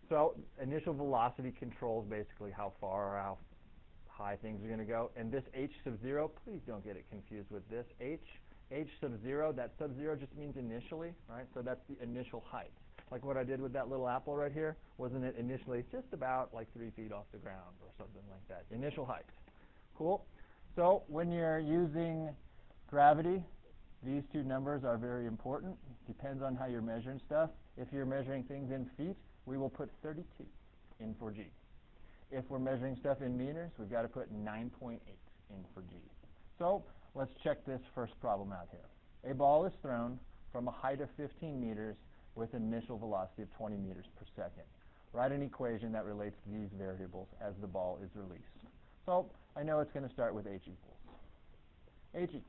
So initial velocity controls basically how far or how high things are going to go. And this h sub 0, please don't get it confused with this. H sub 0, that sub 0 just means initially, right? So that's the initial height. Like what I did with that little apple right here, wasn't it initially just about like 3 feet off the ground or something like that? Initial height. Cool? So when you're using gravity, these two numbers are very important. Depends on how you're measuring stuff. If you're measuring things in feet, we will put 32 in for G. If we're measuring stuff in meters, we've got to put 9.8 in for G. So let's check this first problem out here. A ball is thrown from a height of 15 meters with an initial velocity of 20 meters per second. Write an equation that relates these variables as the ball is released. So I know it's going to start with h equals. H equals.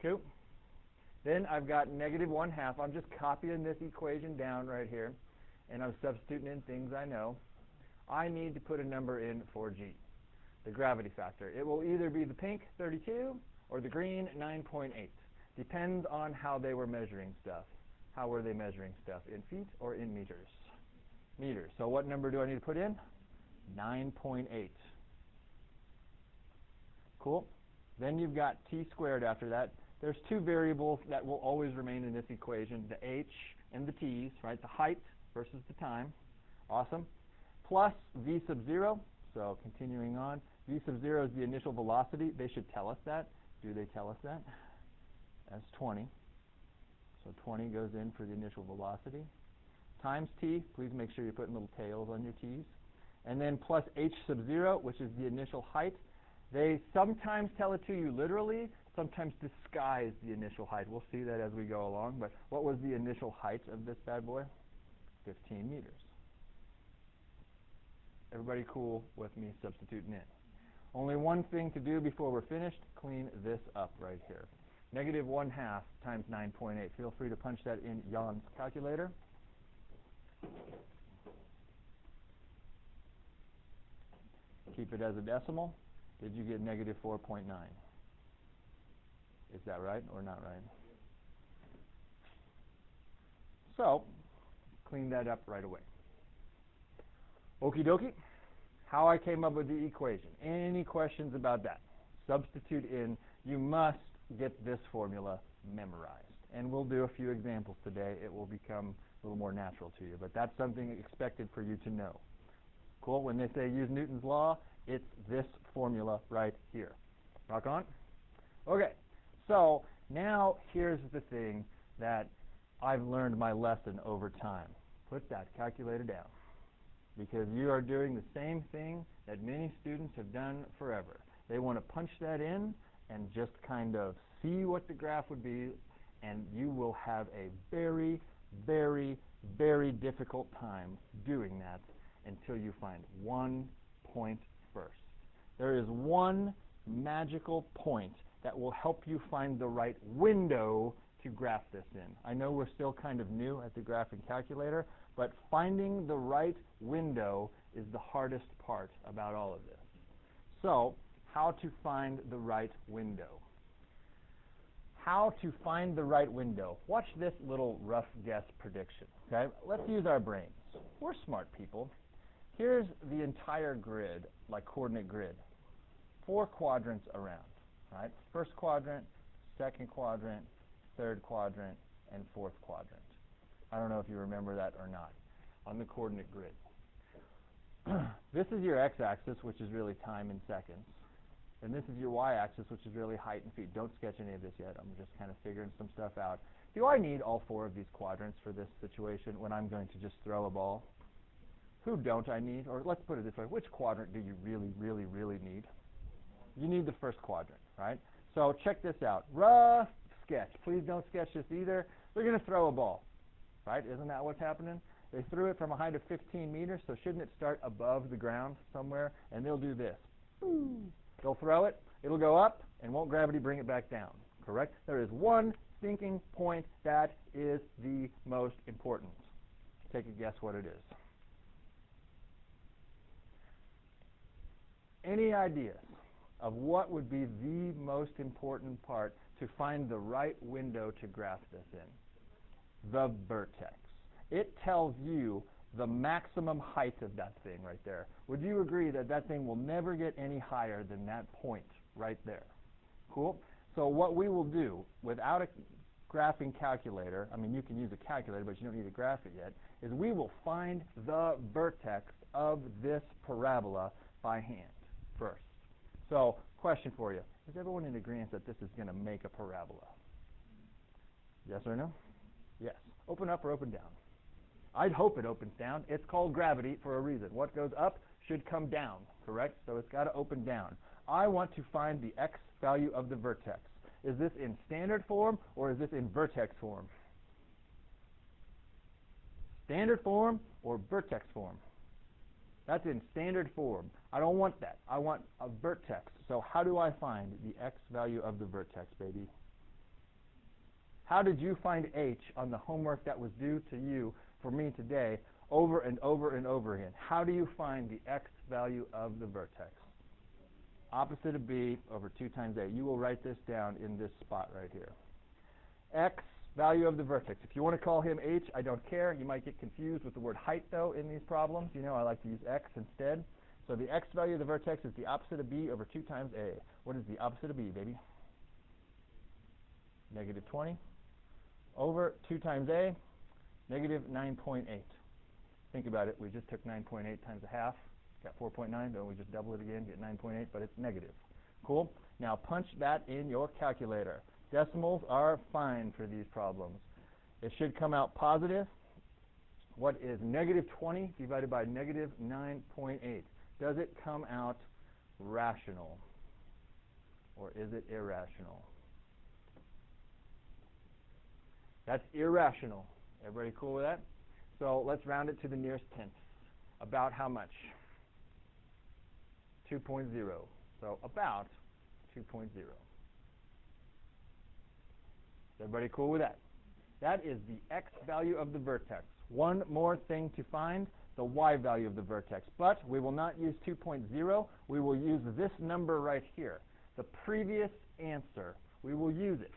Cool. Then I've got negative 1/2. I'm just copying this equation down right here, and I'm substituting in things I know. I need to put a number in for G, the gravity factor. It will either be the pink, 32, or the green, 9.8. Depends on how they were measuring stuff. How were they measuring stuff? In feet or in meters? Meters. So what number do I need to put in? 9.8. Cool. Then you've got t squared after that. There's two variables that will always remain in this equation, the h and the t's, right? The height versus the time. Awesome. Plus v sub 0. So continuing on, v sub 0 is the initial velocity. They should tell us that. Do they tell us that? That's 20. So 20 goes in for the initial velocity. Times t. Please make sure you're putting little tails on your t's. And then plus h sub 0, which is the initial height. They sometimes tell it to you literally, sometimes disguise the initial height. We'll see that as we go along. But what was the initial height of this bad boy? 15 meters. Everybody cool with me substituting in? Only one thing to do before we're finished, clean this up right here. Negative 1/2 times 9.8. Feel free to punch that in Jan's calculator. Keep it as a decimal. Did you get negative 4.9? Is that right or not right? So, clean that up right away. Okie dokie. How I came up with the equation. Any questions about that? Substitute in. You must get this formula memorized. And we'll do a few examples today. It will become a little more natural to you. But that's something expected for you to know. Cool? When they say use Newton's law, it's this formula right here. Rock on? Okay. So now here's the thing that I've learned my lesson over time. Put that calculator down. Because you are doing the same thing that many students have done forever. They want to punch that in and just kind of see what the graph would be, and you will have a very, very, very difficult time doing that until you find one point first. There is one magical point that will help you find the right window to graph this in. I know we're still kind of new at the graphing calculator, but finding the right window is the hardest part about all of this. So, how to find the right window? How to find the right window. Watch this little rough guess prediction. Okay? Let's use our brains. We're smart people. Here's the entire grid, like coordinate grid. 4 quadrants around. Right? First quadrant, second quadrant, third quadrant, and fourth quadrant. I don't know if you remember that or not on the coordinate grid. This is your x-axis, which is really time in seconds. And this is your y-axis, which is really height in feet. Don't sketch any of this yet. I'm just kind of figuring some stuff out. Do I need all 4 of these quadrants for this situation when I'm going to just throw a ball? Who don't I need? Or let's put it this way. Which quadrant do you really, really, really need? You need the first quadrant, right? So check this out. Rough sketch. Please don't sketch this either. They're going to throw a ball, right? Isn't that what's happening? They threw it from a height of 15 meters, so shouldn't it start above the ground somewhere? And they'll do this. They'll throw it. It'll go up, and won't gravity bring it back down, correct? There is one thinking point that is the most important. Take a guess what it is. Any ideas of what would be the most important part to find the right window to graph this in? The vertex. It tells you the maximum height of that thing right there. Would you agree that that thing will never get any higher than that point right there? Cool? So what we will do without a graphing calculator, I mean you can use a calculator but you don't need to graph it yet, is we will find the vertex of this parabola by hand first. So question for you, is everyone in agreement that this is going to make a parabola? Yes or no? Yes. Open up or open down? I'd hope it opens down. It's called gravity for a reason. What goes up should come down, correct? So it's got to open down. I want to find the x value of the vertex. Is this in standard form or is this in vertex form? Standard form or vertex form? That's in standard form. I don't want that. I want a vertex. So how do I find the x value of the vertex, baby? How did you find h on the homework that was due to you for me today over and over and over again? How do you find the x value of the vertex? Opposite of b over 2 times a. You will write this down in this spot right here. X value of the vertex. If you want to call him h, I don't care. You might get confused with the word height, though, in these problems. You know I like to use x instead. So the x value of the vertex is the opposite of b over 2 times a. What is the opposite of b, baby? Negative 20 over 2 times a, negative 9.8. Think about it. We just took 9.8 times a half. Got 4.9. Don't we just double it again, get 9.8, but it's negative. Cool? Now punch that in your calculator. Decimals are fine for these problems. It should come out positive. What is negative 20 divided by negative 9.8? Does it come out rational? Or is it irrational? That's irrational. Everybody cool with that? So let's round it to the nearest tenth. About how much? 2.0. So about 2.0. Is everybody cool with that? That is the x value of the vertex. One more thing to find, the y value of the vertex. But we will not use 2.0. We will use this number right here. The previous answer. We will use it.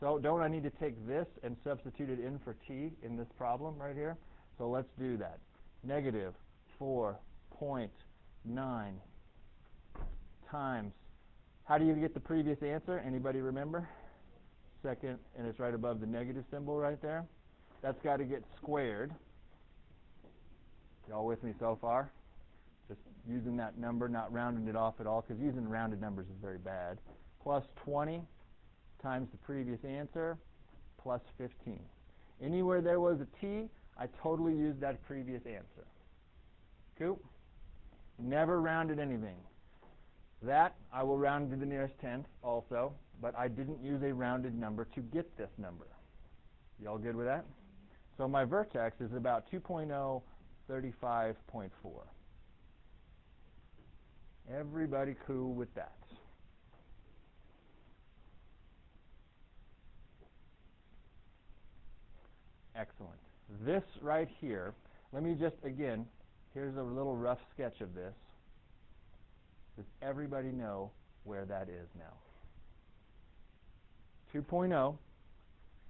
So don't I need to take this and substitute it in for t in this problem right here? So let's do that. Negative 4.9 times. How do you get the previous answer? Anybody remember? Second, and it's right above the negative symbol right there. That's got to get squared. Y'all with me so far? Just using that number, not rounding it off at all, because using rounded numbers is very bad. Plus 20 times the previous answer, plus 15. Anywhere there was a t, I totally used that previous answer. Cool? Never rounded anything. That I will round to the nearest tenth also, but I didn't use a rounded number to get this number. Y'all good with that? So my vertex is about 2.0, 35.4. Everybody cool with that? Excellent. This right here, let me just, again, here's a little rough sketch of this. Does everybody know where that is now? 2.0,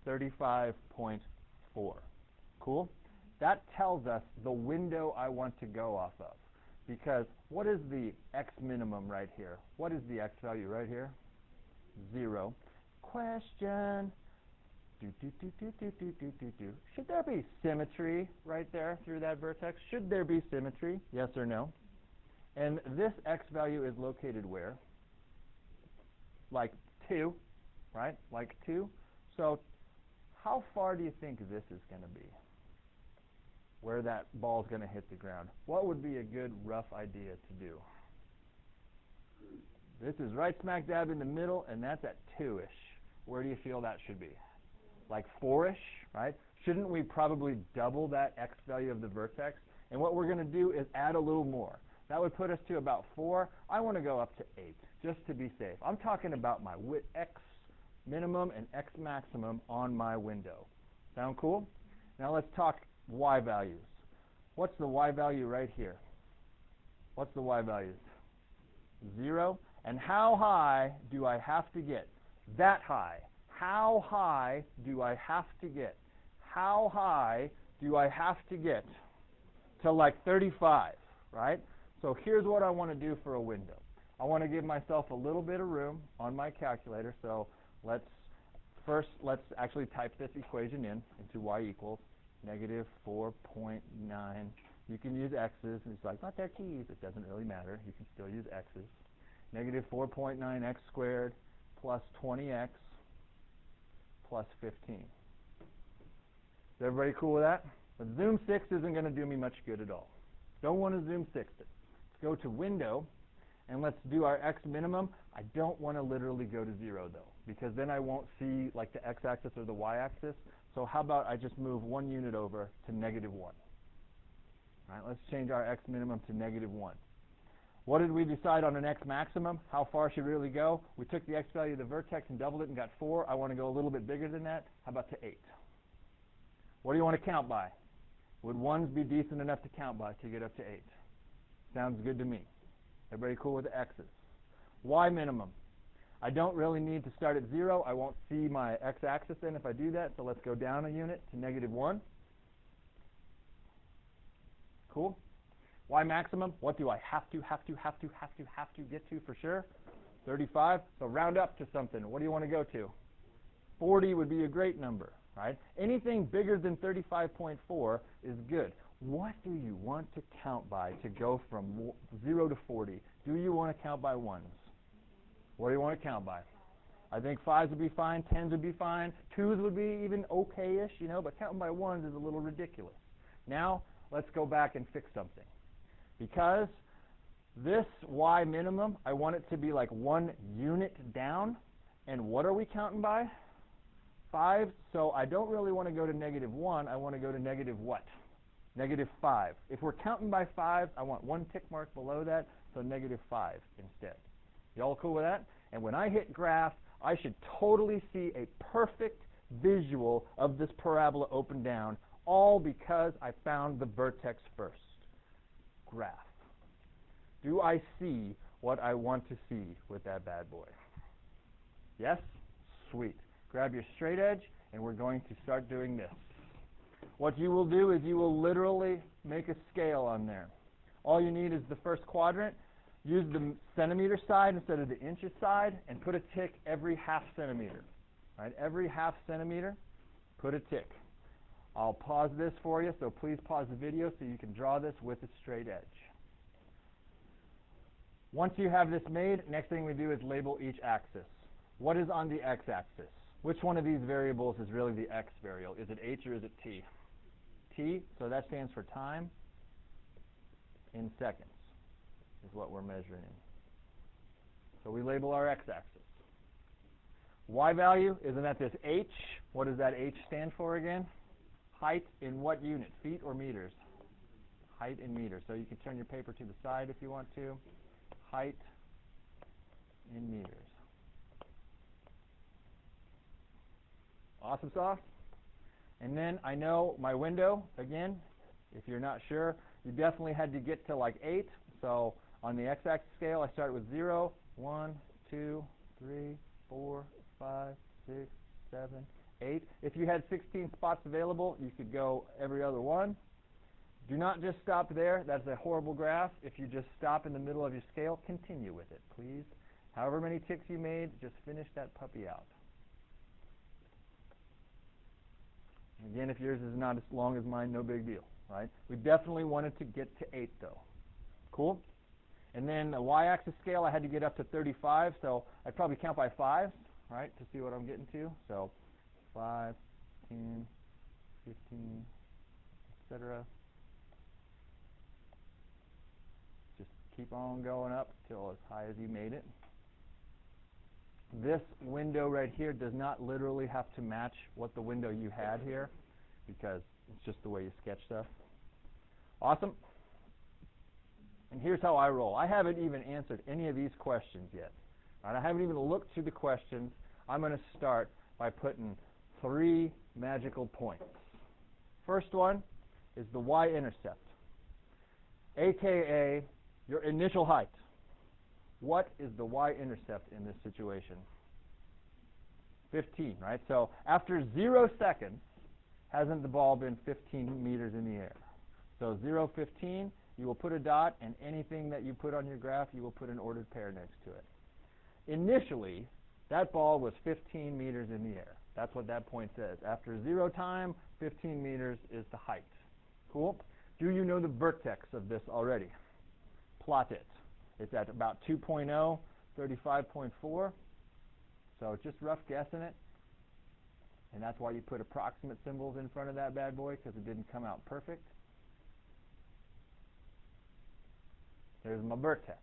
35.4. Cool? That tells us the window I want to go off of. Because what is the x minimum right here? What is the x value right here? 0. Question. Should there be symmetry right there through that vertex? Should there be symmetry? Yes or no? And this x value is located where? Like 2, right? Like 2. So how far do you think this is going to be? Where that ball is going to hit the ground? What would be a good rough idea to do? This is right smack dab in the middle, and that's at 2-ish. Where do you feel that should be? Like 4-ish, right? Shouldn't we probably double that x value of the vertex? And what we're going to do is add a little more. That would put us to about 4. I want to go up to 8, just to be safe. I'm talking about my x minimum and x maximum on my window. Sound cool? Now let's talk y values. What's the y value right here? What's the y values? 0. And how high do I have to get? That high. How high do I have to get? How high do I have to get to like 35, right? So here's what I want to do for a window. I want to give myself a little bit of room on my calculator. So let's actually type this equation into y equals negative 4.9. You can use x's. It's like, not their keys. It doesn't really matter. You can still use x's. Negative 4.9x squared plus 20x plus 15. Is everybody cool with that? But zoom 6 isn't going to do me much good at all. Don't want to zoom 6 it. Let's go to window, and let's do our x minimum. I don't want to literally go to 0, though, because then I won't see like the x-axis or the y-axis. So how about I just move 1 unit over to negative 1. All right, let's change our x minimum to negative 1. What did we decide on an x maximum? How far should it really go? We took the x value of the vertex and doubled it and got 4. I want to go a little bit bigger than that. How about to 8? What do you want to count by? Would 1s be decent enough to count by to get up to 8? Sounds good to me. Everybody cool with the x's? Y minimum. I don't really need to start at 0. I won't see my x-axis then if I do that. So let's go down a unit to negative 1. Cool. Y maximum, what do I have to get to for sure? 35. So round up to something. What do you want to go to? 40 would be a great number, right? Anything bigger than 35.4 is good. What do you want to count by to go from 0 to 40? Do you want to count by 1s? What do you want to count by? I think 5s would be fine, 10s would be fine, 2s would be even okay-ish, but counting by 1s is a little ridiculous. Now, let's go back and fix something. Because this y minimum, I want it to be like 1 unit down. And what are we counting by? 5. So I don't really want to go to negative 1. I want to go to negative what? Negative 5. If we're counting by 5s, I want 1 tick mark below that, so negative 5 instead. Y'all cool with that? And when I hit graph, I should totally see a perfect visual of this parabola up and down, all because I found the vertex first. Graph. Do I see what I want to see with that bad boy? Yes? Sweet. Grab your straight edge, and we're going to start doing this. What you will do is you will literally make a scale on there. All you need is the first quadrant. Use the centimeter side instead of the inches side, and put a tick every half centimeter. Right? Every half centimeter, put a tick. I'll pause this for you, so please pause the video so you can draw this with a straight edge. Once you have this made, next thing we do is label each axis. What is on the x-axis? Which one of these variables is really the x variable? Is it h or is it t? T, so that stands for time in seconds is what we're measuring in. So we label our x-axis. Y value, isn't that this h? What does that h stand for again? Height in what unit? Feet or meters? Height in meters. So you can turn your paper to the side if you want to. Height in meters. Awesome sauce. And then I know my window, again, if you're not sure, you definitely had to get to like 8. So on the x-axis scale, I start with 0, 1, 2, 3, 4, 5, 6, 7, 8. If you had 16 spots available, you could go every other one. Do not just stop there. That's a horrible graph. If you just stop in the middle of your scale, continue with it, please. However many ticks you made, just finish that puppy out. Again, if yours is not as long as mine, no big deal, right? We definitely wanted to get to 8, though. Cool? And then the y-axis scale, I had to get up to 35, so I'd probably count by 5s, right, to see what I'm getting to. So 5, 10, 15, etc. Just keep on going up till as high as you made it. This window right here does not literally have to match what the window you had here, because it's just the way you sketch stuff. Awesome. And here's how I roll. I haven't even answered any of these questions yet. Right? I haven't even looked through the questions. I'm going to start by putting 3 magical points. First one is the y-intercept, a.k.a. your initial height. What is the y-intercept in this situation? 15, right? So after 0 seconds, hasn't the ball been 15 meters in the air? So 0, 15, you will put a dot, and anything that you put on your graph, you will put an ordered pair next to it. Initially, that ball was 15 meters in the air. That's what that point says. After 0 time, 15 meters is the height. Cool? Do you know the vertex of this already? Plot it. It's at about 2.0, 35.4. So just rough guessing it. And that's why you put approximate symbols in front of that bad boy, because it didn't come out perfect. There's my vertex.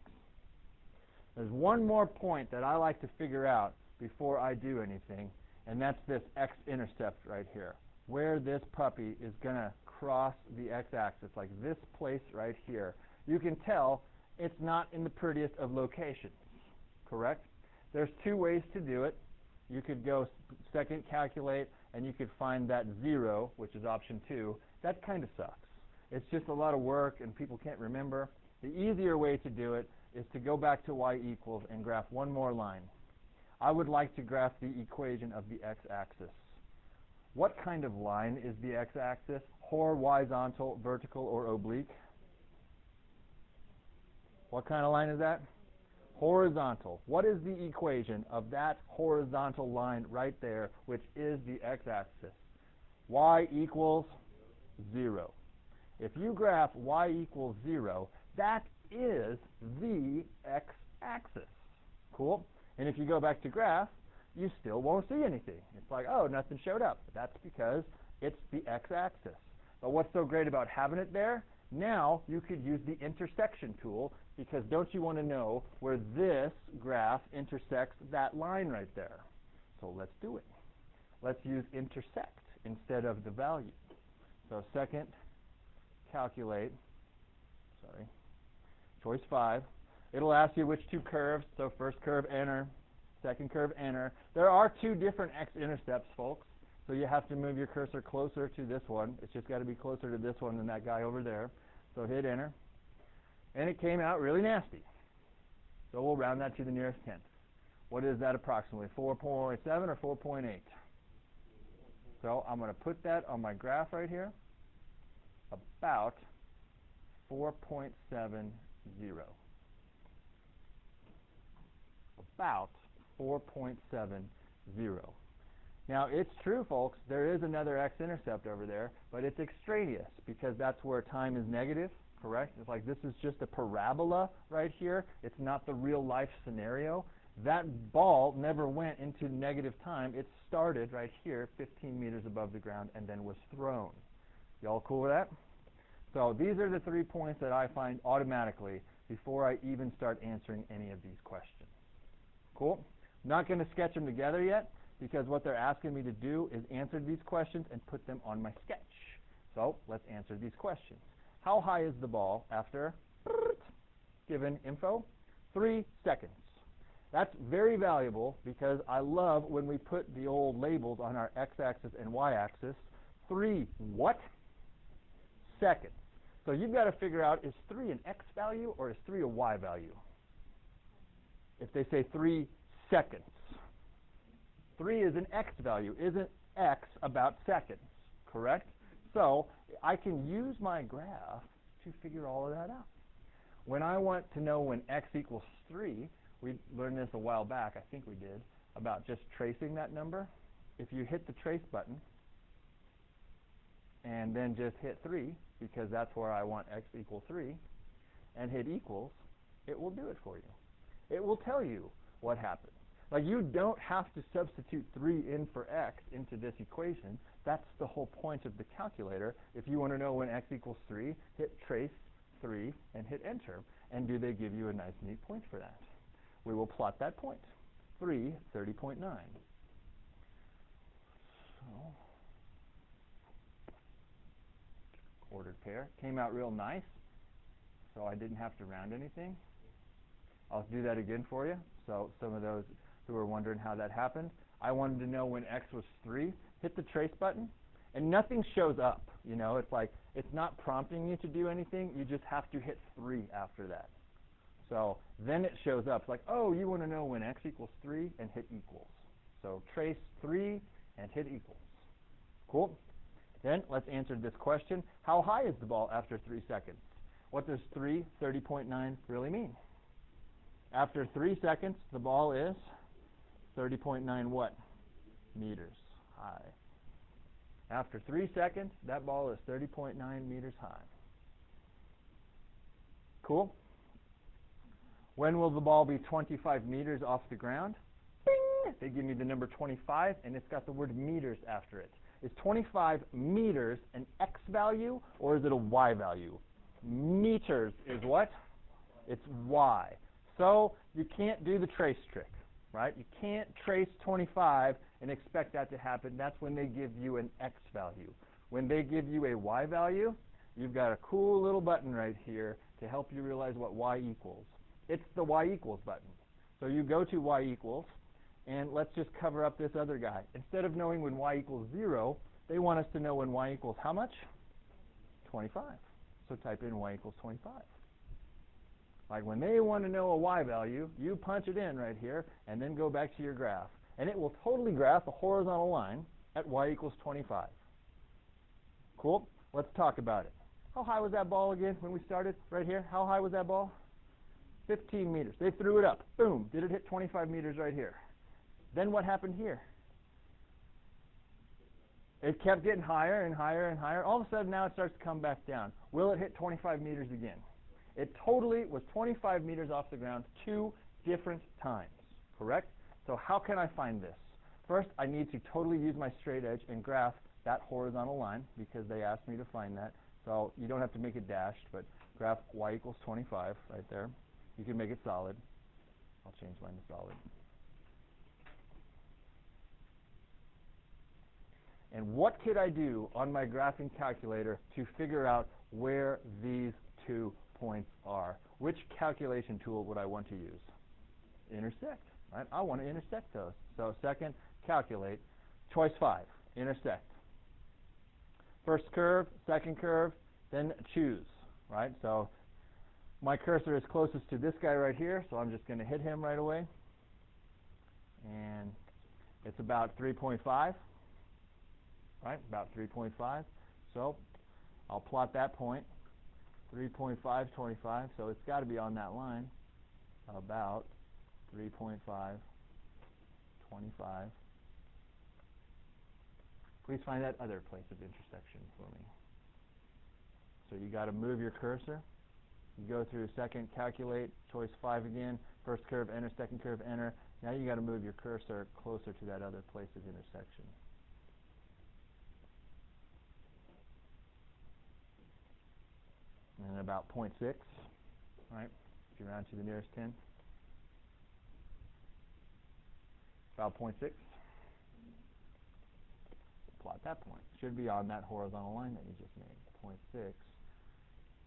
There's one more point that I like to figure out before I do anything, and that's this x-intercept right here, where this puppy is going to cross the x-axis, like this place right here. You can tell it's not in the prettiest of locations, correct? There's two ways to do it. You could go second calculate, and you could find that 0, which is option 2. That kind of sucks. It's just a lot of work, and people can't remember. The easier way to do it is to go back to y equals and graph one more line. I would like to graph the equation of the x-axis. What kind of line is the x-axis? Horizontal, vertical, or oblique? What kind of line is that? Horizontal. What is the equation of that horizontal line right there, which is the x-axis? Y equals 0. If you graph y equals 0, that is the x-axis. Cool? And if you go back to graph, you still won't see anything. It's like, oh, nothing showed up. That's because it's the x-axis. But what's so great about having it there? Now you could use the intersection tool, because don't you want to know where this graph intersects that line right there? So let's do it. Let's use intersect instead of the value. So second, calculate, choice 5. It'll ask you which two curves. So first curve, enter. Second curve, enter. There are two different x-intercepts, folks. So you have to move your cursor closer to this one. It's just got to be closer to this one than that guy over there. So hit enter. And it came out really nasty. So we'll round that to the nearest tenth. What is that approximately? 4.7 or 4.8? So I'm going to put that on my graph right here. About 4.70. About 4.70. Now, it's true, folks, there is another x-intercept over there, but it's extraneous because that's where time is negative, correct? It's like this is just a parabola right here. It's not the real-life scenario. That ball never went into negative time. It started right here, 15 meters above the ground, and then was thrown. Y'all cool with that? So these are the 3 points that I find automatically before I even start answering any of these questions. Cool? I'm not going to sketch them together yet, because what they're asking me to do is answer these questions and put them on my sketch. So let's answer these questions. How high is the ball after given info? 3 seconds. That's very valuable because I love when we put the old labels on our x-axis and y-axis. 3 what? Seconds. So you've got to figure out, is 3 an x value or is 3 a y value? If they say 3 seconds. 3 is an x value. Isn't x about seconds, correct? So I can use my graph to figure all of that out. When I want to know when x equals 3, we learned this a while back, I think we did, about just tracing that number. If you hit the trace button and then just hit 3, because that's where I want x equals 3, and hit equals, it will do it for you. It will tell you what happens. Like, you don't have to substitute 3 in for x into this equation. That's the whole point of the calculator. If you want to know when x equals 3, hit trace 3 and hit enter. And do they give you a nice, neat point for that? We will plot that point. 3, 30.9. So, ordered pair. Came out real nice, so I didn't have to round anything. I'll do that again for you. So some of those who are wondering how that happened, I wanted to know when x was 3. Hit the trace button, and nothing shows up. You know, it's like it's not prompting you to do anything. You just have to hit 3 after that. So then it shows up. It's like, oh, you want to know when x equals 3, and hit equals. So trace 3 and hit equals. Cool? Then let's answer this question. How high is the ball after 3 seconds? What does 30.9 really mean? After 3 seconds, the ball is 30.9 what? Meters high. After 3 seconds, that ball is 30.9 meters high. Cool? When will the ball be 25 meters off the ground? Bing! They give me the number 25, and it's got the word meters after it. Is 25 meters an x value, or is it a y value? Meters is what? It's y. So you can't do the trace trick, right? You can't trace 25 and expect that to happen. That's when they give you an x value. When they give you a y value, you've got a cool little button right here to help you realize what y equals. It's the y equals button. So you go to y equals, and let's just cover up this other guy. Instead of knowing when y equals 0, they want us to know when y equals how much? 25. So type in y equals 25. Like when they want to know a y value, you punch it in right here, and then go back to your graph. And it will totally graph a horizontal line at y equals 25. Cool? Let's talk about it. How high was that ball again when we started right here? How high was that ball? 15 meters. They threw it up. Boom. Did it hit 25 meters right here? Then what happened here? It kept getting higher and higher and higher. All of a sudden now it starts to come back down. Will it hit 25 meters again? It totally was 25 meters off the ground 2 different times, correct? So how can I find this? First, I need to totally use my straight edge and graph that horizontal line because they asked me to find that. So you don't have to make it dashed, but graph y equals 25 right there. You can make it solid. I'll change mine to solid. And what could I do on my graphing calculator to figure out where these 2 points are? Which calculation tool would I want to use? Intersect, right? I want to intersect those. So second, calculate. Choice 5, intersect. First curve, second curve, then choose, right? So my cursor is closest to this guy right here, so I'm just going to hit him right away. And it's about 3.5, right? About 3.5. So I'll plot that point, 3.5, 25. So it's got to be on that line, about 3.5, 25. Please find that other place of intersection for me. So you got to move your cursor. You go through second, calculate, choice 5 again, first curve, enter, second curve, enter. Now you got to move your cursor closer to that other place of intersection. And about 0.6, right? If you round to the nearest 10. About 0.6. Plot that point. Should be on that horizontal line that you just made. 0.6,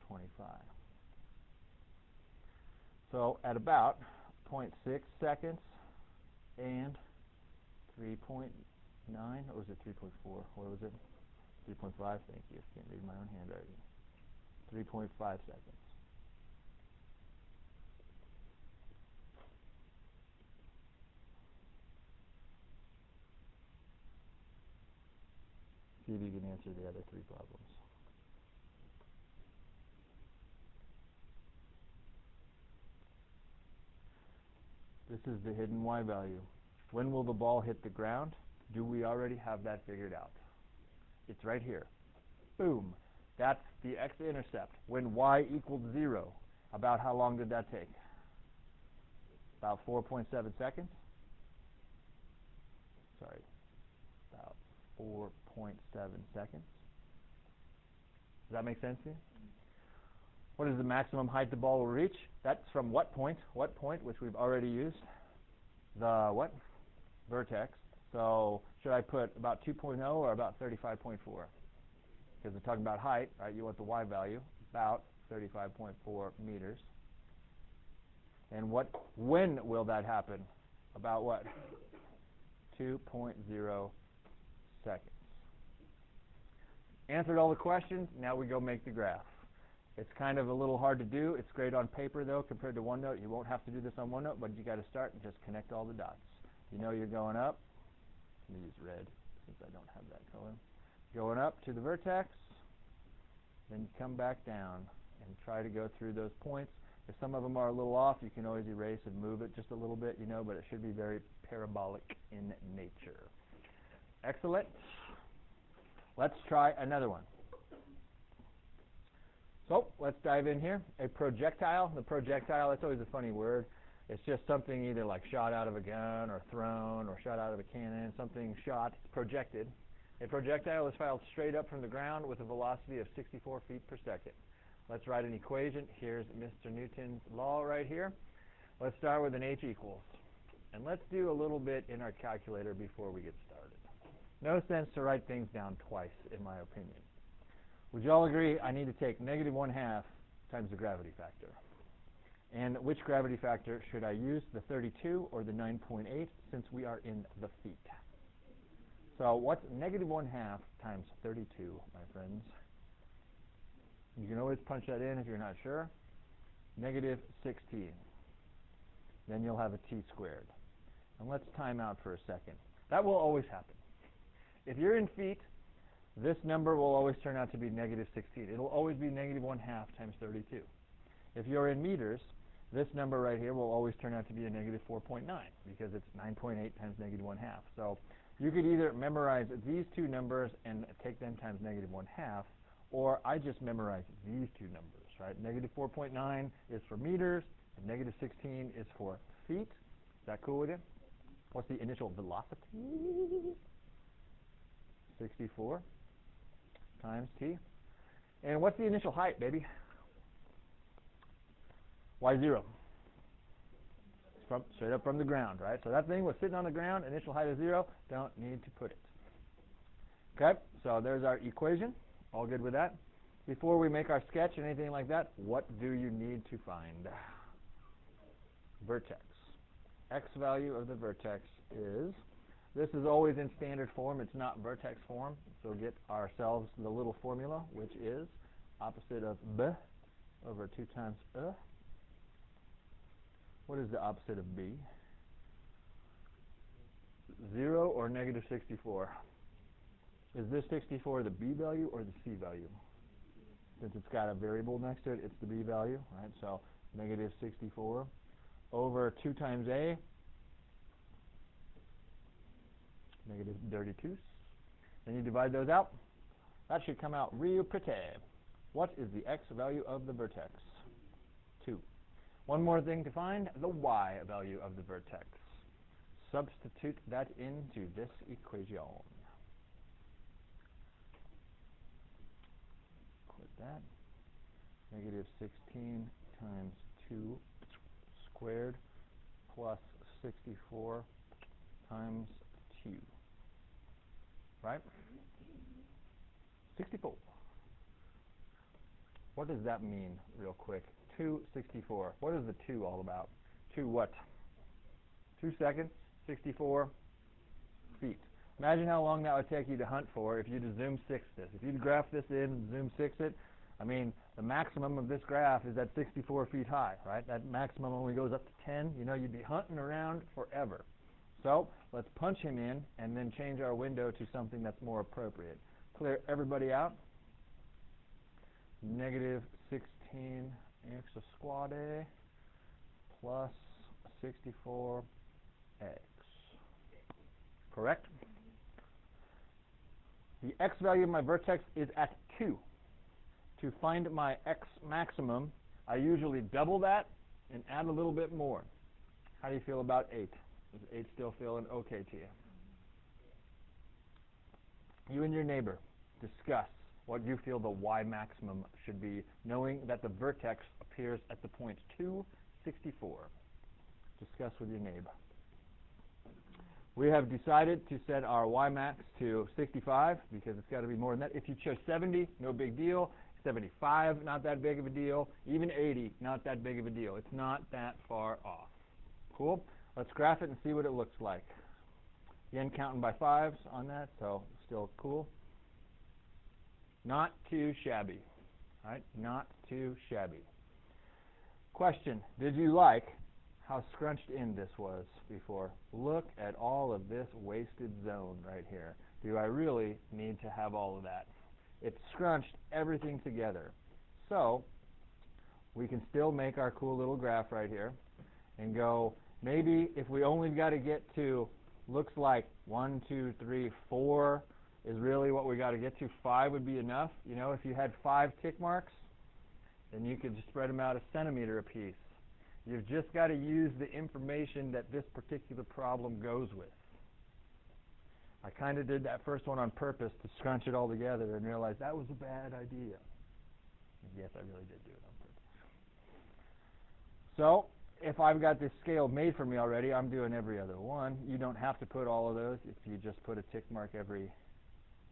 25. So at about 0.6 seconds and 3.9, or was it 3.4? What was it? 3.5, thank you. Can't read my own handwriting. 3.5 seconds. See if you can answer the other 3 problems. This is the hidden y value. When will the ball hit the ground? Do we already have that figured out? It's right here. Boom. That's the x-intercept. When y equaled 0, about how long did that take? About 4.7 seconds. Sorry, about 4.7 seconds. Does that make sense to you? What is the maximum height the ball will reach? That's from what point? What point, which we've already used? The what? Vertex. So should I put about 2.0 or about 35.4? Because we're talking about height, right? You want the y value, about 35.4 meters. And when will that happen? About what? 2.0 seconds. Answered all the questions. Now we go make the graph. It's kind of a little hard to do. It's great on paper, though, compared to OneNote. You won't have to do this on OneNote, but you got to start and just connect all the dots. You know you're going up. Let me use red since I don't have that color. going up to the vertex, then you come back down and try to go through those points. If some of them are a little off, you can always erase and move it just a little bit, but it should be very parabolic in nature. Excellent. Let's try another one. So let's dive in here. A projectile. The projectile, that's always a funny word. It's just something either like shot out of a gun or thrown or shot out of a cannon, something shot, projected. A projectile is filed straight up from the ground with a velocity of 64 feet per second. Let's write an equation. Here's Mr. Newton's law right here. Let's start with an h equals. And let's do a little bit in our calculator before we get started. No sense to write things down twice, in my opinion. Would you all agree I need to take negative 1/2 times the gravity factor? And which gravity factor should I use, the 32 or the 9.8, since we are in the feet? So what's negative 1/2 times 32, my friends? You can always punch that in if you're not sure. Negative 16. Then you'll have a t squared. And let's time out for a second. That will always happen. If you're in feet, this number will always turn out to be negative 16. It'll always be negative 1/2 times 32. If you're in meters, this number right here will always turn out to be a negative 4.9 because it's 9.8 times negative 1/2. So you could either memorize these two numbers and take them times negative 1/2, or I just memorize these two numbers, right? Negative 4.9 is for meters, and negative 16 is for feet. Is that cool with you? What's the initial velocity? 64 times t. And what's the initial height, baby? y0. Straight up from the ground, right? So that thing was sitting on the ground, initial height is 0. Don't need to put it. Okay, so there's our equation. All good with that? Before we make our sketch or anything like that, what do you need to find? Vertex. X value of the vertex is, this is always in standard form, it's not vertex form, so get ourselves the little formula, which is opposite of b over 2 times e. What is the opposite of b? 0 or negative 64? Is this 64 the b value or the c value? Since it's got a variable next to it, it's the b value, right? So negative 64 over 2 times a, negative 32. Then you divide those out. That should come out real pretty. What is the x value of the vertex? 2. One more thing to find, the y value of the vertex. Substitute that into this equation. Quit that. Negative 16 times 2 squared plus 64 times 2. Right? 64. What does that mean, real quick? 264. What is the 2 all about? 2 what? 2 seconds, 64 feet. Imagine how long that would take you to hunt for if you'd zoom 6 this. If you'd graph this in and zoom 6 it, I mean, the maximum of this graph is at 64 feet high, right? That maximum only goes up to 10. You'd be hunting around forever. So let's punch him in and then change our window to something that's more appropriate. Clear everybody out. Negative 16 x squared plus 64x. Correct? The x value of my vertex is at 2. To find my x maximum, I usually double that and add a little bit more. How do you feel about 8? Is 8 still feeling okay to you? You and your neighbor discuss what you feel the y maximum should be, knowing that the vertex appears at the point 2, 64. Discuss with your neighbor. We have decided to set our y max to 65 because it's got to be more than that. If you chose 70, no big deal. 75, not that big of a deal. Even 80, not that big of a deal. It's not that far off. Cool? Let's graph it and see what it looks like. Again, counting by 5s on that, so still cool. Not too shabby. All right? Not too shabby. Question, did you like how scrunched in this was before? Look at all of this wasted zone right here. do I really need to have all of that? It scrunched everything together. So we can still make our cool little graph right here and go, maybe if we only got to get to, looks like 1, 2, 3, 4 is really what we got to get to. 5 would be enough. You know, if you had 5 tick marks, then you could just spread them out a centimeter apiece. You've just got to use the information that this particular problem goes with. I kind of did that first one on purpose to scrunch it all together and realized that was a bad idea. Yes, I really did do it on purpose. So if I've got this scale made for me already, I'm doing every other one. You don't have to put all of those if you just put a tick mark every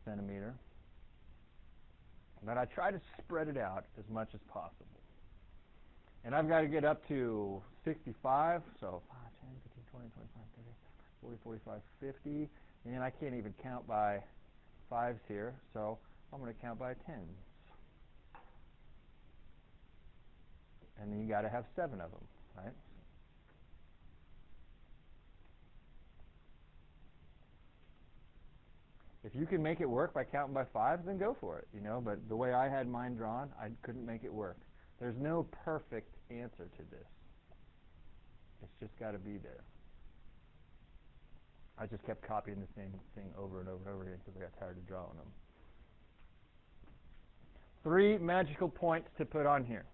centimeter. But I try to spread it out as much as possible. And I've got to get up to 65, so 5, 10, 15, 20, 25, 30, 40, 45, 50. And I can't even count by 5s here, so I'm going to count by 10s. And then you got to have 7 of them, right? If you can make it work by counting by 5s, then go for it, you know. But the way I had mine drawn, I couldn't make it work. There's no perfect answer to this. It's just got to be there. I just kept copying the same thing over and over and over again because I got tired of drawing them. 3 magical points to put on here.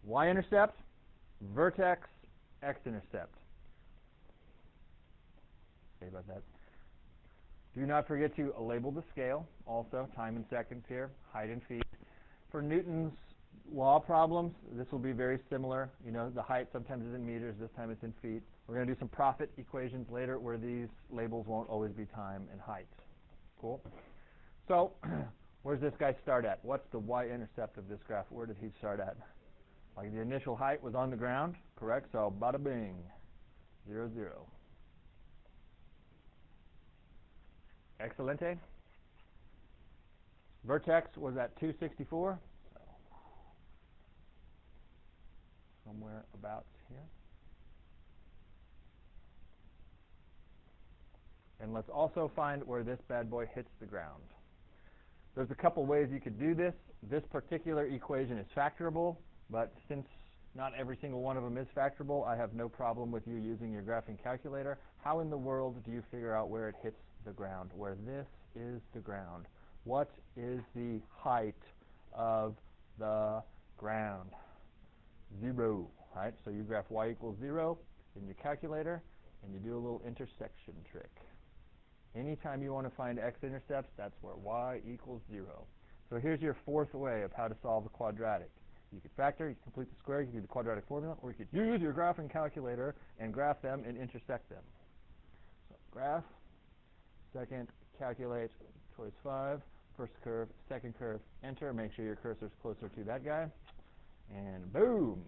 Y-intercept, vertex, x-intercept. Okay about that. Do not forget to label the scale, also, time in seconds here, height in feet. For Newton's law problems, this will be very similar. You know, the height sometimes is in meters, this time it's in feet. We're going to do some profit equations later where these labels won't always be time and height. Cool? So, where's this guy start at? What's the y-intercept of this graph? Where did he start at? Like the initial height was on the ground, correct? So, bada bing, 0, 0. Excelente. Vertex was at 264. So somewhere about here. And let's also find where this bad boy hits the ground. There's a couple ways you could do this. This particular equation is factorable, but since not every single one of them is factorable, I have no problem with you using your graphing calculator. How in the world do you figure out where it hits the ground, where this is the ground? What is the height of the ground? 0, right? So you graph y equals 0 in your calculator, and you do a little intersection trick. Anytime you want to find x-intercepts, that's where y equals 0. So here's your 4th way of how to solve a quadratic. You could factor, you could complete the square, you could do the quadratic formula, or you could use your graphing calculator and graph them and intersect them. So graph, second, calculate, choice 5, first curve, second curve, enter, make sure your cursor's closer to that guy, and boom,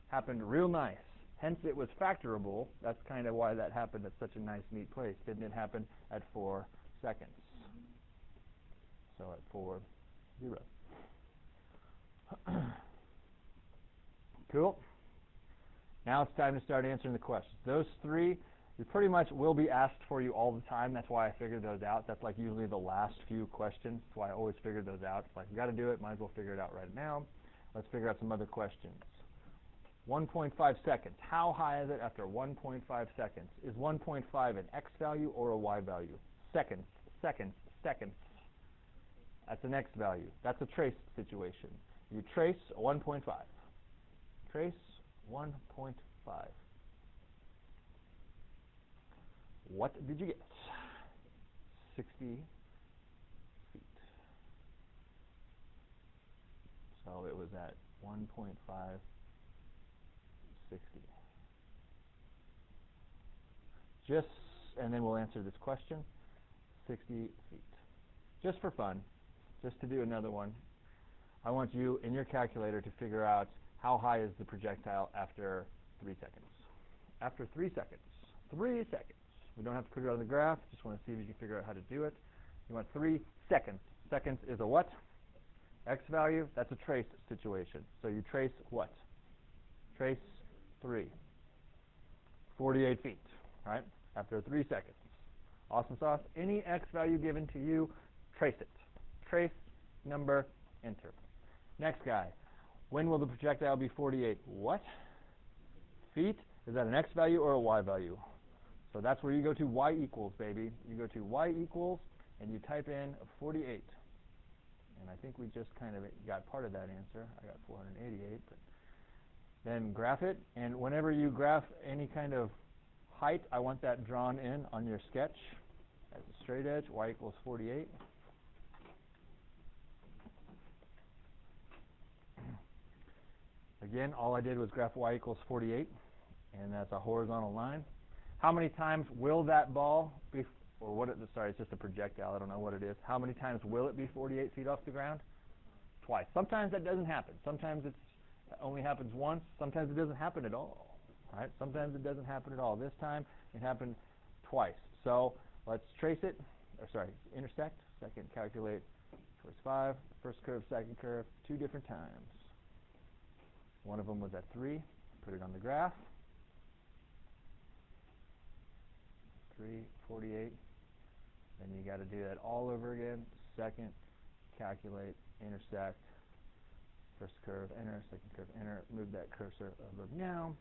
happened real nice. Hence it was factorable. That's kind of why that happened at such a nice, neat place. Didn't it happen at 4 seconds? So at 4, 0. Cool. Now it's time to start answering the questions. Those 3, you pretty much will be asked for you all the time. That's why I figured those out. That's like usually the last few questions. That's why I always figured those out. It's like, you got to do it. Might as well figure it out right now. Let's figure out some other questions. 1.5 seconds. How high is it after 1.5 seconds? Is 1.5 an x value or a y value? Seconds, seconds, seconds. That's an x value. That's a trace situation. You trace 1.5. Trace 1.5. What did you get? 60 feet. So it was at 1.5, 60. Just, and then we'll answer this question, 60 feet. Just for fun, just to do another one, I want you in your calculator to figure out how high is the projectile after 3 seconds. After 3 seconds. 3 seconds. We don't have to put it on the graph. Just want to see if you can figure out how to do it. You want 3 seconds. Seconds is a what? X value. That's a trace situation. So you trace what? Trace 3. 48 feet, right? After 3 seconds. Awesome sauce. Any x value given to you, trace it. Trace, number, enter. Next guy. When will the projectile be 48? What? Feet? Is that an x value or a y value? So that's where you go to y equals, baby. You go to y equals, and you type in 48. And I think we just kind of got part of that answer. I got 488. But then graph it, and whenever you graph any kind of height, I want that drawn in on your sketch as a straight edge. Y equals 48. Again, all I did was graph y equals 48, and that's a horizontal line. How many times will that ball be, or what it, sorry, it's just a projectile, I don't know what it is. How many times will it be 48 feet off the ground? Twice. Sometimes that doesn't happen. Sometimes it only happens once. Sometimes it doesn't happen at all. Right? Sometimes it doesn't happen at all. This time it happened twice. So let's trace it, or sorry, intersect. Second, calculate first 5, first curve, second curve, 2 different times. One of them was at 3. Put it on the graph. 3, 48. Then you got to do that all over again. Second, calculate, intersect, first curve, enter, second curve, enter. Move that cursor above now.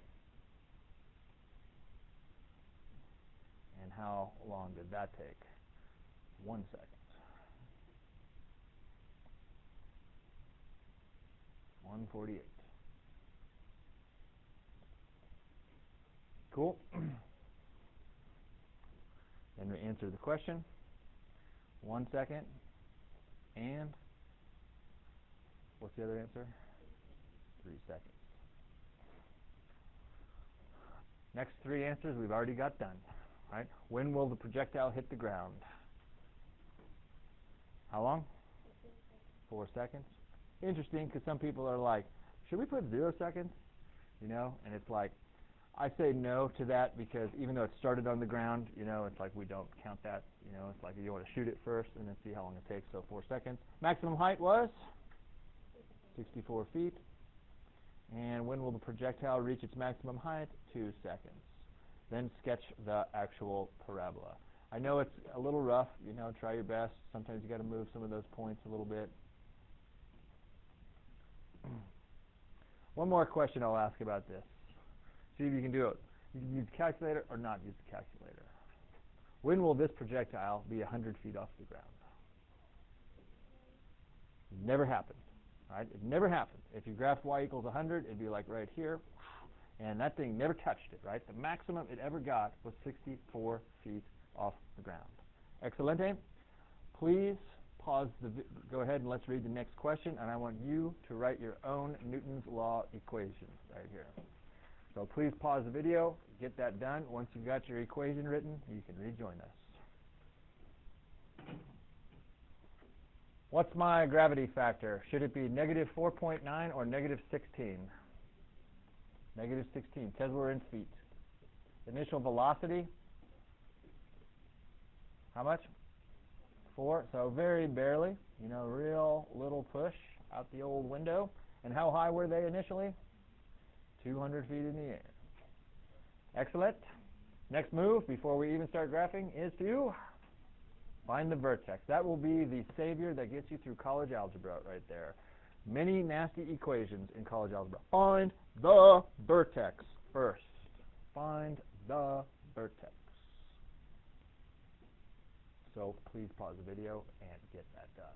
And how long did that take? 1 second. 148. Cool. Then we answer the question. 1 second. And what's the other answer? 3 seconds. Next 3 answers we've already got done. Right? When will the projectile hit the ground? How long? 4 seconds. Interesting, because some people are like, should we put 0 seconds? You know, and it's like, I say no to that because even though it started on the ground, you know, it's like we don't count that. You know, it's like you want to shoot it first and then see how long it takes. So 4 seconds. Maximum height was 64 feet. And when will the projectile reach its maximum height? 2 seconds. Then sketch the actual parabola. I know it's a little rough. You know, try your best. Sometimes you got to move some of those points a little bit. One more question I'll ask about this. See if you can do it. You can use the calculator or not use the calculator. When will this projectile be 100 feet off the ground? It never happened. Right? It never happened. If you graphed y equals 100, it'd be like right here. And that thing never touched it, right? The maximum it ever got was 64 feet off the ground. Excelente. Please pause go ahead and let's read the next question. And I want you to write your own Newton's law equation right here. So please pause the video, get that done. Once you've got your equation written, you can rejoin us. What's my gravity factor? Should it be negative 4.9 or negative 16? Negative 16, because we're in feet. Initial velocity, how much? 4, so very barely, you know, real little push out the old window. And how high were they initially? 200 feet in the air. Excellent. Next move, before we even start graphing, is to find the vertex. That will be the savior that gets you through college algebra right there. Many nasty equations in college algebra. Find the vertex first. Find the vertex. So please pause the video and get that done.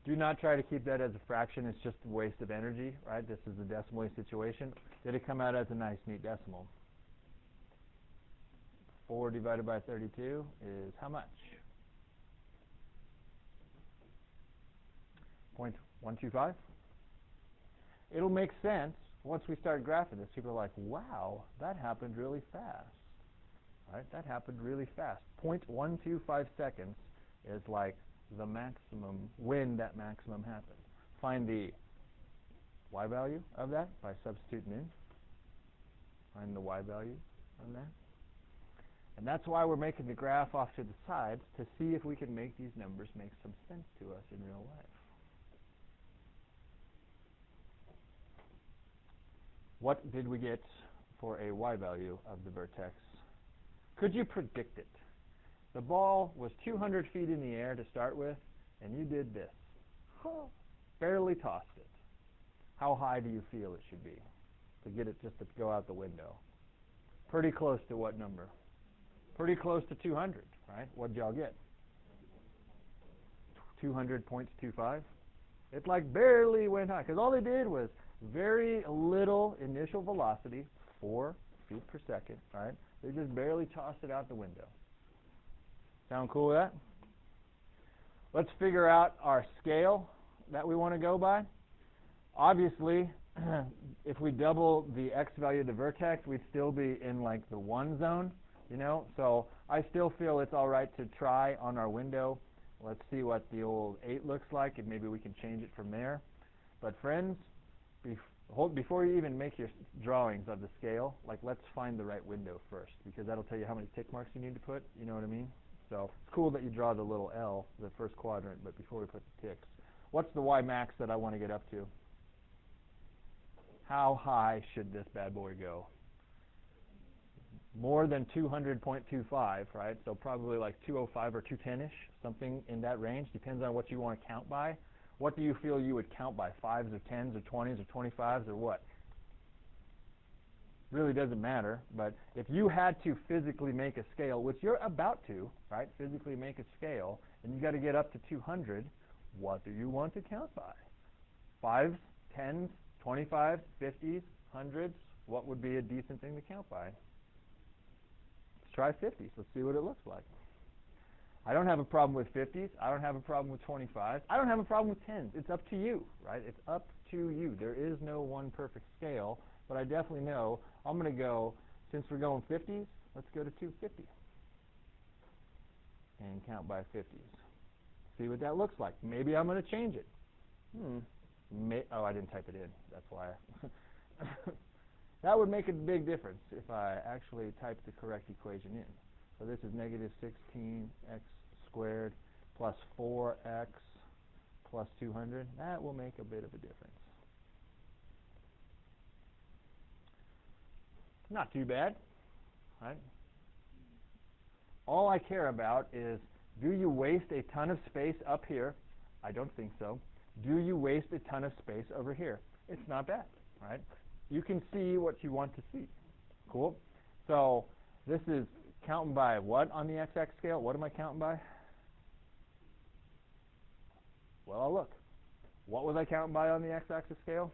Do not try to keep that as a fraction. It's just a waste of energy, right? This is the decimal situation. Did it come out as a nice, neat decimal? 4 divided by 32 is how much? 0.125. It'll make sense once we start graphing this. People are like, wow, that happened really fast. Right? That happened really fast. 0.125 seconds is like the maximum, when that maximum happened. Find the y value of that by substituting in. Find the y value on that. And that's why we're making the graph off to the sides, to see if we can make these numbers make some sense to us in real life. What did we get for a y value of the vertex. Could you predict it? The ball was 200 feet in the air to start with, and you did this. Barely tossed it. How high do you feel it should be to get it just to go out the window? Pretty close to what number? Pretty close to 200, right? What did y'all get? 200.25. It like barely went high because all they did was very little initial velocity, 4 feet per second, right? They just barely tossed it out the window. Sound cool with that? Let's figure out our scale that we want to go by. Obviously, if we double the x value of the vertex, we'd still be in like the 1 zone, you know? So I still feel it's all right to try on our window. Let's see what the old 8 looks like, and maybe we can change it from there. But friends, before you even make your drawings of the scale, like let's find the right window first, because that'll tell you how many tick marks you need to put, you know what I mean? So it's cool that you draw the little L, the first quadrant, but before we put the ticks, what's the y max that I want to get up to? How high should this bad boy go? More than 200.25, right? So probably like 205 or 210-ish, something in that range. Depends on what you want to count by. What do you feel you would count by? 5s or 10s or 20s or 25s or what? Really doesn't matter. But if you had to physically make a scale, which you're about to, right? Physically make a scale, and you got to get up to 200, what do you want to count by? 5s, 10s, 25s, 50s, 100s? What would be a decent thing to count by? Let's try 50s. Let's see what it looks like. I don't have a problem with 50s. I don't have a problem with 25s. I don't have a problem with 10s. It's up to you, right? It's up to you. There is no one perfect scale, but I definitely know I'm going to go, since we're going 50s, let's go to 250 and count by 50s. See what that looks like. Maybe I'm going to change it. Oh, I didn't type it in. That's why. That would make a big difference if I actually typed the correct equation in. So this is negative 16x squared plus 4x plus 200. That will make a bit of a difference. Not too bad, right? All I care about is, do you waste a ton of space up here? I don't think so. Do you waste a ton of space over here? It's not bad, right? You can see what you want to see. Cool? So this is counting by what on the x-axis scale? What am I counting by? Well, I'll look. What was I counting by on the x-axis scale?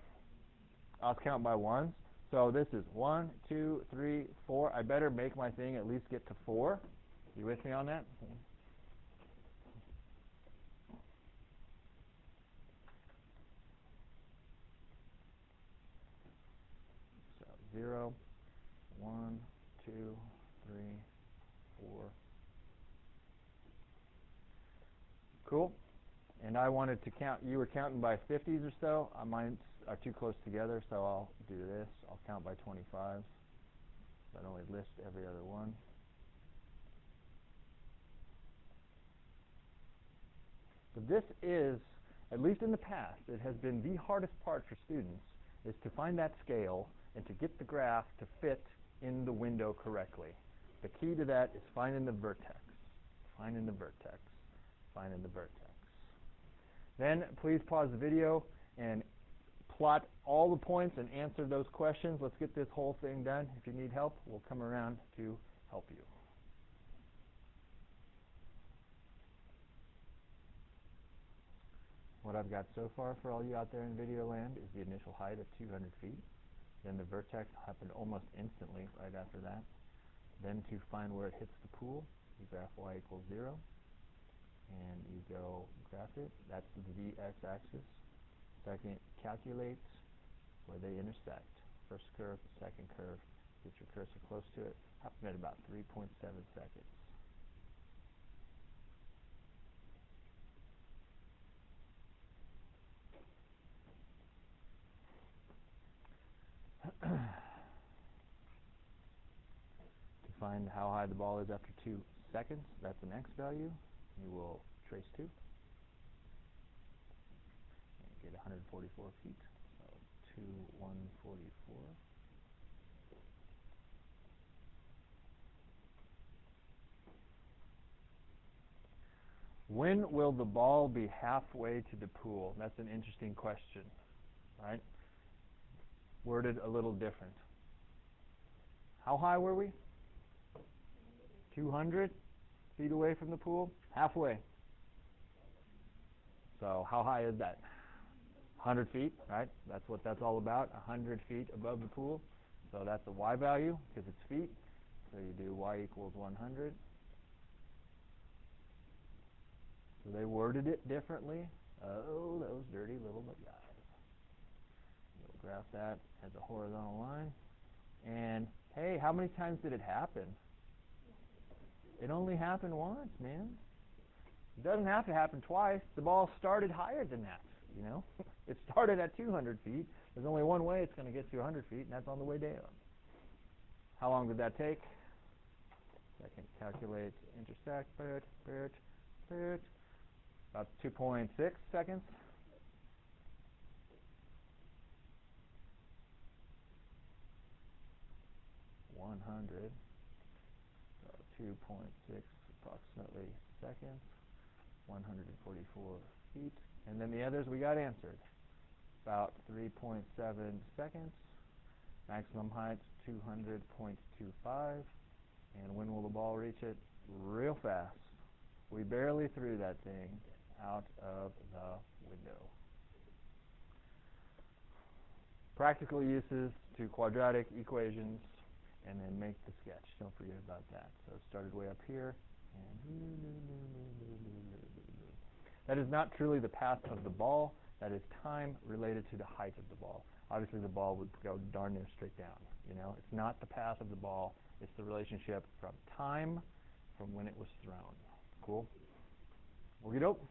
I was counting by 1s. So this is 1, 2, 3, 4. I better make my thing at least get to 4. You with me on that? So 0, 1, 2, 3, 4. Cool. And I wanted to count, you were counting by 50s or so. Mine are too close together, so I'll do this. I'll count by 25s. That only list every other one. So this is, at least in the past, it has been the hardest part for students, is to find that scale and to get the graph to fit in the window correctly. The key to that is finding the vertex. Finding the vertex. Finding the vertex. Then please pause the video and plot all the points and answer those questions. Let's get this whole thing done. If you need help, we'll come around to help you. What I've got so far for all you out there in video land is the initial height of 200 feet. Then the vertex happened almost instantly right after that. Then to find where it hits the pool, you graph y equals 0. And you go graph it. That's the x-axis. Second, calculate where they intersect. First curve, second curve. Get your cursor close to it. Happen at about 3.7 seconds. To find how high the ball is after 2 seconds, that's an x value. You will trace 2 and get 144 feet. So 2, 144. When will the ball be halfway to the pool? That's an interesting question, right? Worded a little different. How high were we? 200 feet away from the pool? Halfway. So how high is that? 100 feet, right? That's what that's all about, 100 feet above the pool. So that's a y value because it's feet. So you do y equals 100. So they worded it differently. Oh, those dirty little guys. We'll graph that as a horizontal line. And hey, how many times did it happen? It only happened once, man. It doesn't have to happen twice. The ball started higher than that, you know? It started at 200 feet. There's only one way it's going to get to 100 feet, and that's on the way down. How long did that take? Second, calculate, intersect, about 2.6 seconds. So 2.6 approximately seconds, 144 feet. And then the others we got answered. About 3.7 seconds. Maximum height 200.25. And when will the ball reach it? Real fast. We barely threw that thing out of the window. Practical uses to quadratic equations, and then make the sketch. Don't forget about that. So it started way up here. That is not truly the path of the ball. That is time related to the height of the ball. Obviously, the ball would go darn near straight down. You know, it's not the path of the ball. It's the relationship from time from when it was thrown. Cool? Okey-doke.